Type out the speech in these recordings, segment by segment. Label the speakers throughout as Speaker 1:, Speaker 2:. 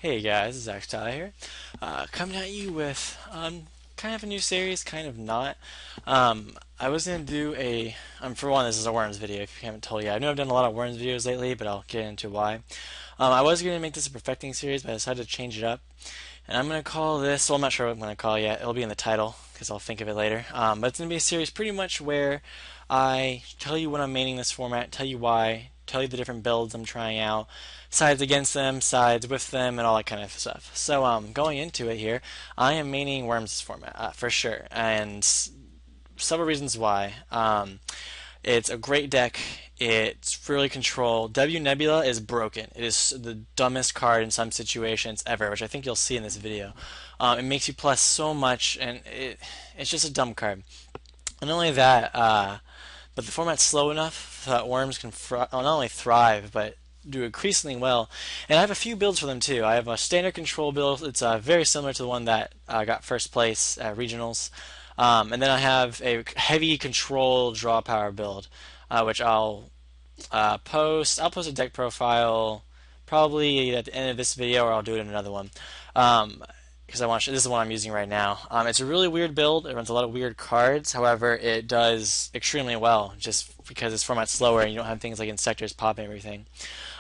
Speaker 1: Hey guys, this is Zach Tyler here, coming at you with kind of a new series, kind of not. I was gonna do for one, this is a Worms video. If you haven't told yet, I know I've done a lot of Worms videos lately, but I'll get into why. I was gonna make this a perfecting series, but I decided to change it up, and I'm gonna call this. Well, I'm not sure what I'm gonna call it yet. It'll be in the title because I'll think of it later. But it's gonna be a series pretty much where I tell you when I'm maining this format, tell you why, tell you the different builds I'm trying out, sides against them, sides with them, and all that kind of stuff. So, going into it here, I am maining Worms' format for sure, and several reasons why. It's a great deck. It's really controlled. W Nebula is broken. It is the dumbest card in some situations ever, which I think you'll see in this video. It makes you plus so much, and it's just a dumb card. And not only that, but the format's slow enough so that Worms can not only thrive, but do increasingly well. And I have a few builds for them too. I have a standard control build. It's very similar to the one that got first place at regionals. And then I have a heavy control draw power build, which post. I'll post a deck profile probably at the end of this video, or I'll do it in another one. Because this is the one I'm using right now. It's a really weird build. It runs a lot of weird cards. However, it does extremely well just because this format's slower and you don't have things like Insectors popping everything.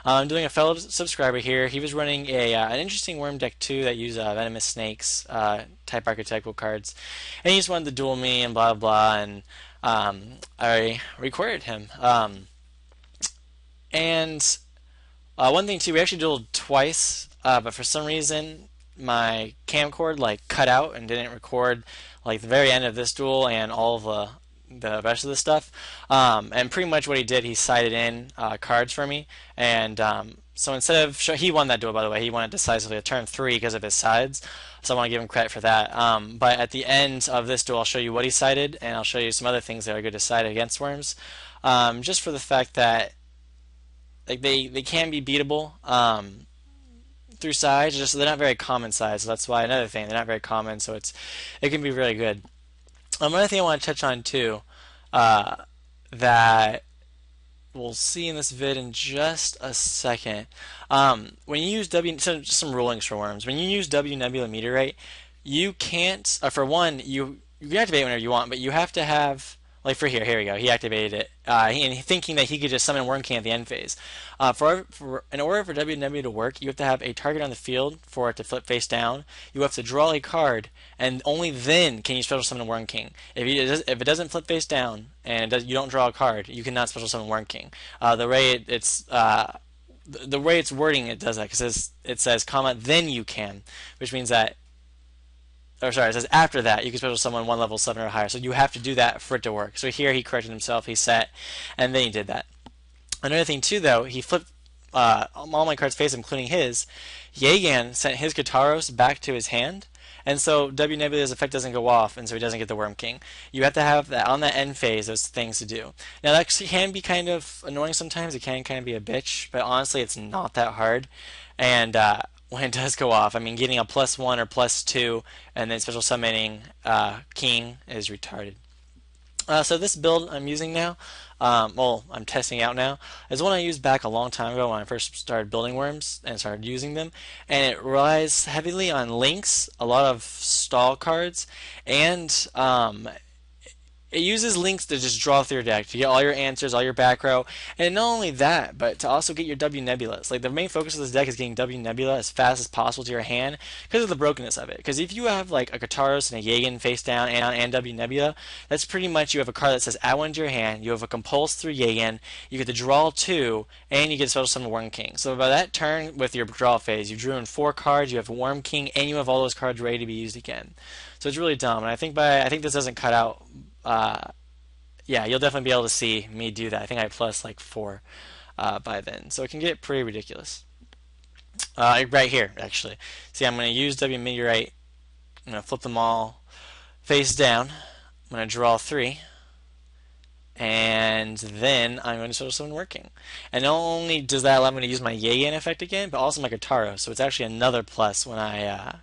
Speaker 1: I'm doing a fellow subscriber here. He was running an interesting worm deck too that used venomous snakes type archetypal cards, and he just wanted to duel me and blah blah. And I recorded him. And one thing too, we actually dueled twice, but for some reason my camcord cut out and didn't record the very end of this duel and all of the rest of the stuff. And pretty much what he did, he sided in cards for me, and so instead of he won that duel, by the way. He won it decisively at turn 3 because of his sides, so I want to give him credit for that. But at the end of this duel, I'll show you what he sided, and I'll show you some other things that are good to side against Worms, just for the fact that they can be beatable through sides. Just they're not very common sides, so that's why another thing, they're not very common, so it can be really good. Another thing I want to touch on too, that we'll see in this vid in just a second. When you use just some rulings for Worms. When you use W Nebula Meteorite, you can't. For one, you can activate whenever you want, but you have to have. For here we go. He activated it, and thinking that he could just summon Worm King at the end phase. In order for W Nebula to work, you have to have a target on the field for it to flip face down. You have to draw a card, and only then can you special summon Worm King. If it doesn't flip face down and you don't draw a card, you cannot special summon Worm King. The way it's wording it does that because it says comma then you can, which means that. Or sorry, it says after that you can special summon 1 level 7 or higher. So you have to do that for it to work. So here he corrected himself, he set, and then he did that. Another thing too, though, he flipped all my cards face, including his. Yagan sent his Kataros back to his hand, and so W Nebula's effect doesn't go off, and so he doesn't get the Worm King. You have to have that on that end phase, those things to do. Now that can be kind of annoying sometimes. It can kind of be a bitch, but honestly, it's not that hard. And when it does go off, I mean, getting a +1 or +2 and then special summoning King is retarded. So this build I'm using now, I'm testing out now, is one I used back a long time ago when I first started building Worms and started using them, and it relies heavily on links, a lot of stall cards, and it uses links to just draw through your deck to get all your answers, all your back row, and not only that, but to also get your W Nebulas. The main focus of this deck is getting W Nebula as fast as possible to your hand because of the brokenness of it. Because if you have a Kataros and a Yagan face down and W Nebula, that's pretty much you have a card that says add 1 to your hand, you have a Compulse through Yagan, you get to draw 2, and you get to special summon Worm King. So by that turn with your draw phase, you drew in 4 cards, you have Worm King, and you have all those cards ready to be used again. So it's really dumb, and I think this doesn't cut out. Yeah, you'll definitely be able to see me do that. I think I plus 4 by then, so it can get pretty ridiculous. Right here, actually. See, I'm going to use W Meteorite. I'm going to flip them all face down. I'm going to draw 3, and then I'm going to special summon Worm King. And not only does that allow me to use my Yagan effect again, but also my Kataros. So it's actually another plus when I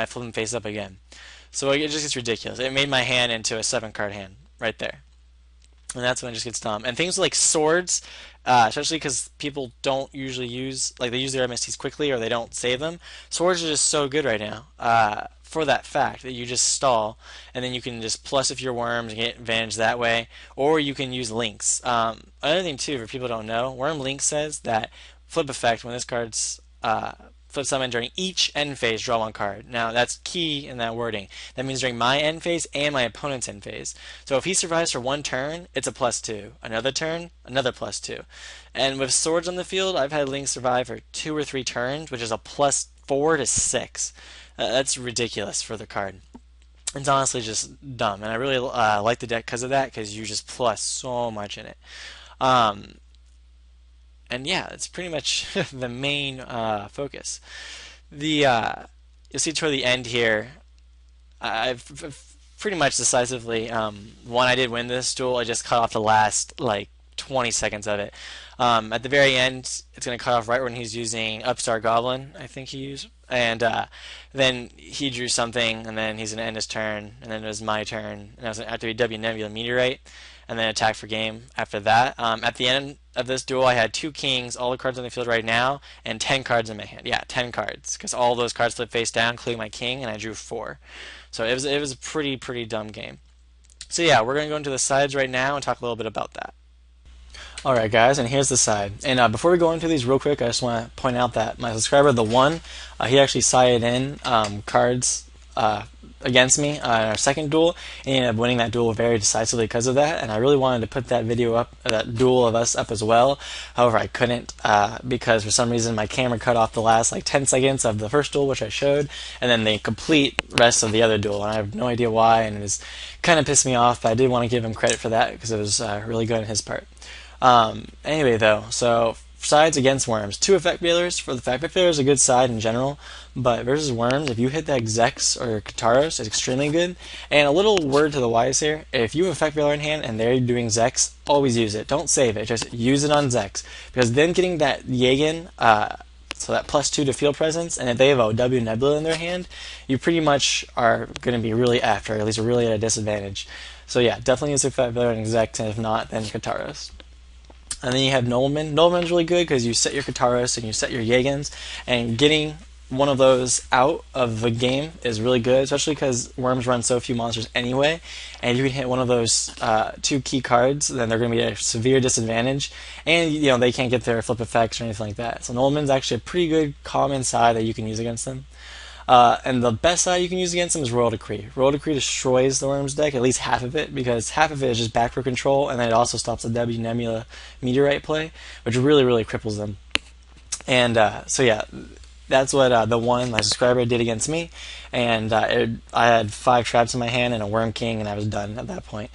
Speaker 1: flip them face up again. So it just gets ridiculous. It made my hand into a 7-card hand right there. and that's when it just gets dumb. And things like swords, especially because people don't usually use, like they use their MSTs quickly or they don't save them. Swords are just so good right now for that fact that you just stall and then you can just plus if your worms and get advantage that way, or you can use links. Another thing too, for people who don't know, Worm Link says that flip effect when this card's flip summon during each end phase, draw one card. Now that's key in that wording. That means during my end phase and my opponent's end phase. So if he survives for one turn, it's a +2. Another turn, another +2. And with swords on the field, I've had Link survive for 2 or 3 turns, which is a +4 to 6. That's ridiculous for the card. It's honestly just dumb, and I really like the deck because of that, because you just plus so much in it. Um, and yeah, it's pretty much the main focus. The You'll see toward the end here, I've pretty much decisively when I did win this duel, I just cut off the last like 20 seconds of it. At the very end, it's going to cut off right when he's using Upstart Goblin, I think he used. And then he drew something, and then he's going to end his turn, and then it was my turn, and I was going to have to be W Nebula Meteorite, and then attack for game after that. At the end of this duel, I had 2 kings, all the cards on the field right now, and 10 cards in my hand. Yeah, 10 cards, because all those cards flipped face down, including my king, and I drew 4. So it was a pretty dumb game. So yeah, we're going to go into the sides right now and talk a little bit about that. Alright guys, and here's the side. And before we go into these real quick, I just want to point out that my subscriber, The One, he actually sided in cards against me in our second duel, and he ended up winning that duel very decisively because of that, and I really wanted to put that video up, that duel of us up as well. However, I couldn't because for some reason my camera cut off the last like 10 seconds of the first duel, which I showed, and then the complete rest of the other duel, and I have no idea why, and it was kind of pissed me off, but I did want to give him credit for that because it was really good on his part. Anyway, though, so sides against worms. 2 effect failures. For the effect failure is a good side in general, but versus worms, if you hit that Zex or Kataros, it's extremely good. And a little word to the wise here: if you have effect failure in hand and they're doing Zex, always use it. Don't save it. Just use it on Zex, because then getting that Jagen, so that +2 to field presence, and if they have a W Nebula in their hand, you pretty much are going to be really after, or at least really at a disadvantage. So yeah, definitely use effect failure in Zex, and if not, then Kataros. And then you have Nobleman. Nobleman's really good because you set your Kataros and you set your Jagens, and getting one of those out of the game is really good, especially because worms run so few monsters anyway, and if you can hit one of those 2 key cards, then they're going to be at a severe disadvantage, and you know they can't get their flip effects or anything like that. So Nobleman's actually a pretty good common side that you can use against them. And the best side you can use against them is Royal Decree. Royal Decree destroys the Worms deck, at least half of it, because half of it is just back row control, and then it also stops the W Nebula Meteorite play, which really cripples them. And so yeah, that's what The One, my subscriber, did against me, and I had 5 traps in my hand and a Worm King, and I was done at that point.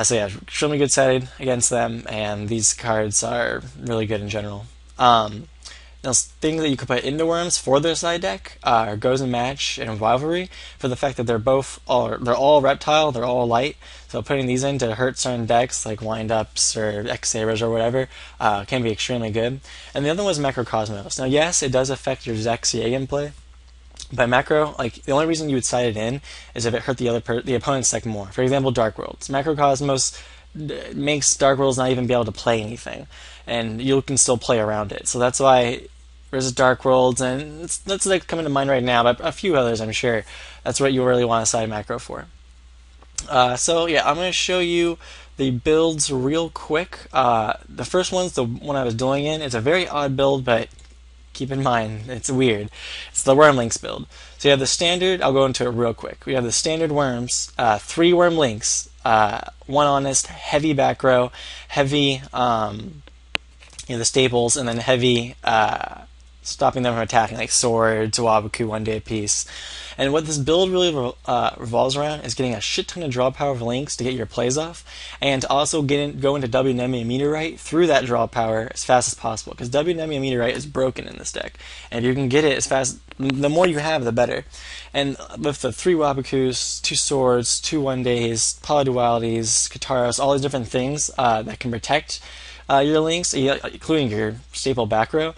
Speaker 1: So yeah, extremely good side against them, and these cards are really good in general. Now, things that you could put into worms for their side deck are Goes and Match and Rivalry, for the fact that they're all reptile, they're all light. So putting these in to hurt certain decks like Wind-Ups or X-Sabers or whatever can be extremely good. And the other one was Macrocosmos. Now, yes, it does affect your Zex Jagen play, but macro, like the only reason you would side it in is if it hurt the opponent's deck more. For example, Dark Worlds. Macrocosmos makes Dark Worlds not even be able to play anything, and you can still play around it. So that's why versus Dark Worlds, and that's like coming to mind right now, but a few others I'm sure. That's what you really want to side macro for. So yeah, I'm going to show you the builds real quick. The first one's the one I was doing in. It's a very odd build, but keep in mind, it's weird. It's the Worm Links build. So you have the standard, I'll go into it real quick. We have the standard worms, 3 Worm Links, 1 honest, heavy back row, heavy, the staples, and then heavy, stopping them from attacking, like Swords, Waboku, 1 day apiece. And what this build really revolves around is getting a shit ton of draw power of links to get your plays off, and to also go into W Nebula Meteorite through that draw power as fast as possible, because W Nebula Meteorite is broken in this deck, and if you can get it as fast, the more you have, the better. And with the 3 Wabokus, 2 Swords, 2 1 days, Polydualities, Kataros, all these different things that can protect your links, including your staple back row,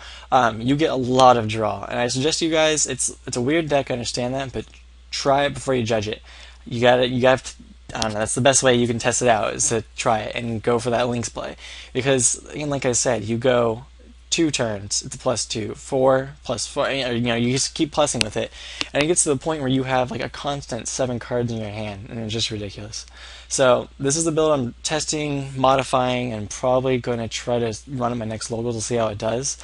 Speaker 1: you get a lot of draw. And I suggest you guys, it's a weird deck, I understand that, but try it before you judge it. You have I don't know, that's the best way you can test it out is to try it and go for that Lynx play. Because, again, like I said, you go 2 turns, it's a +2, 4 +4, you just keep plussing with it. And it gets to the point where you have like a constant 7 cards in your hand, and it's just ridiculous. So, this is the build I'm testing, modifying, and probably going to try to run at my next local to see how it does.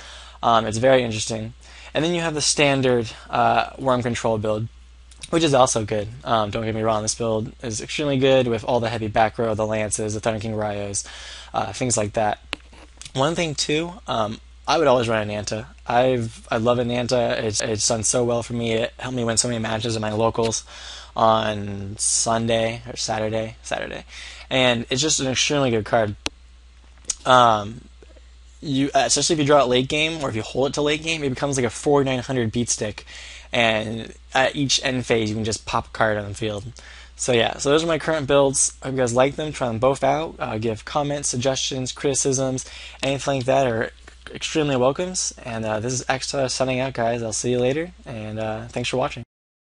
Speaker 1: It's very interesting. And then you have the standard worm control build, which is also good. Don't get me wrong, this build is extremely good with all the heavy back row, the lances, the Thunder King Ryos, things like that. One thing too, I would always run a Nanta. I love a Nanta. It's done so well for me. It helped me win so many matches in my locals on Sunday or Saturday, and it's just an extremely good card. You especially if you draw it late game or if you hold it to late game, it becomes like a 4900 beat stick, and at each end phase you can just pop a card on the field. So yeah, so those are my current builds. I hope you guys like them. Try them both out. Give comments, suggestions, criticisms, anything like that are extremely welcomes. And this is Xta signing out, guys. I'll see you later, and thanks for watching.